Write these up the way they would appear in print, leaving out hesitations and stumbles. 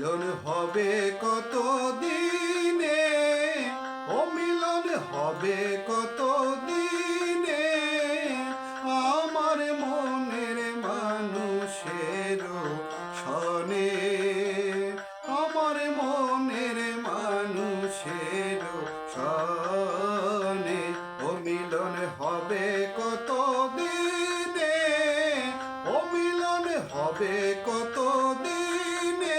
মিলন হবে কত দিনে, ও মিলন হবে কত দিনে, আমার মনের মানুষের সনে, আমার মনের মানুষের সনে, ও মিলন হবে কত দিনে, ও মিলন হবে কত দিনে,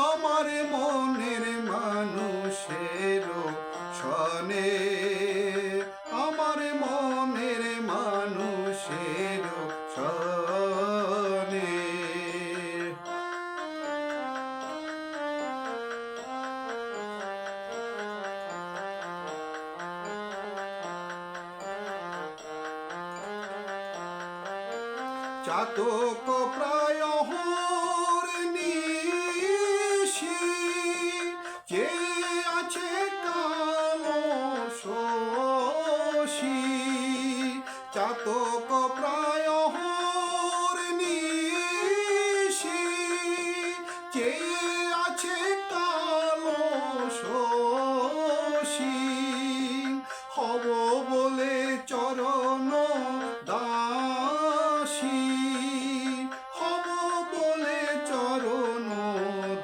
আমার মনের মানুষের সনে, আমার মনের মানুষের সনে। চাতক প্রায় নিশি, যে আছে কালো শশী, চাতক প্রায় নিশি, যে আছে কালো শশী, হব বলে চরণ দাসী, হব বলে চরণ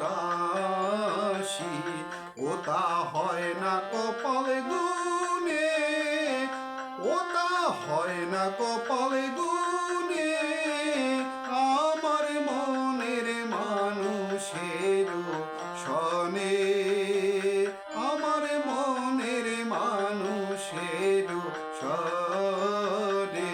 দাসী, ও তা হয় না কপাল গুনে, ও তা হয় না কপাল গুনে, আমার মনের মানুষের সনে, আমার মনের মানুষের সনে।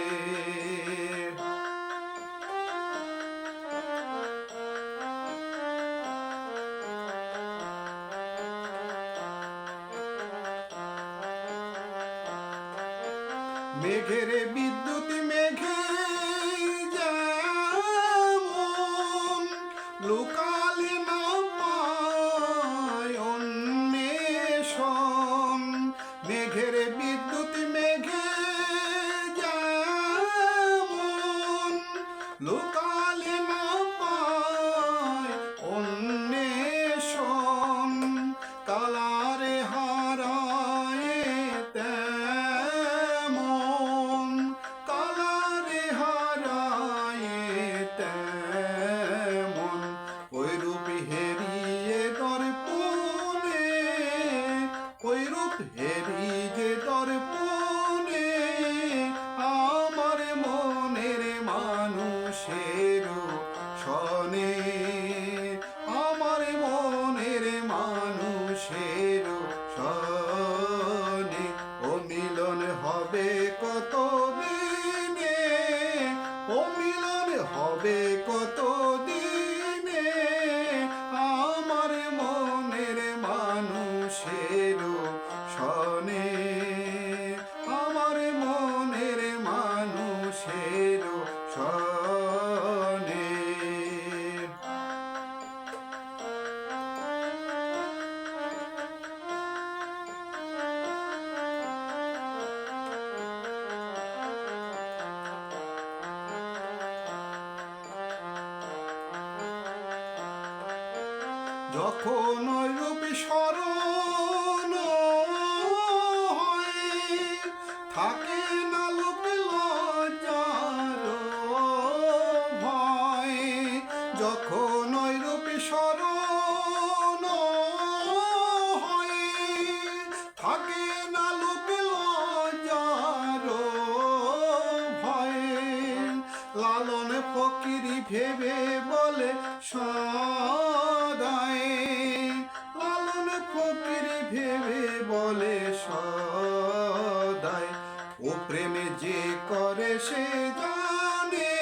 মেঘের বিদ্যুৎ মেঘে যেমন লোকালে না পায় অন্বেষণ, মেঘের বিদ্যুৎ মেঘে যেমন লোকালে না পায় অন্বেষণ, কালারে হারায় তেমন, কালারে হারায় তেমন, ওই রূপ হেরিয়ে দর্পণে, ওই রূপ হেরিয়ে দর্পণে, আমার মনের মানুষের সনে, আমার মনের মানুষের সনে, ও মিলন হবে কত দিনে, ও মিলন হবে কত দিনে, আমার মনের মানুষের সনে, আমার মনের মানুষের সনে। যখন ওই রূপ স্মরণ হয়, থাকে না লোক লজ্জার ভয়, যখন ওই রূপ স্মরণ হয়, থাকে না লোক লজ্জার ভয়, লালন ফকির ভেবে বলে সদাই, লালন ফকির ভেবে বলে সদাই, ও প্রেমে যে করে সে জানে,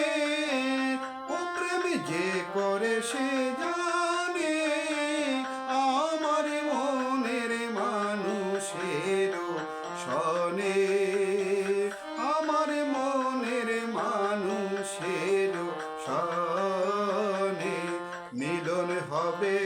ও প্রেমে যে করে সে জানে, আমার মনের মানুষের সনে, আমার মনের মানুষের সনে, মিলন হবে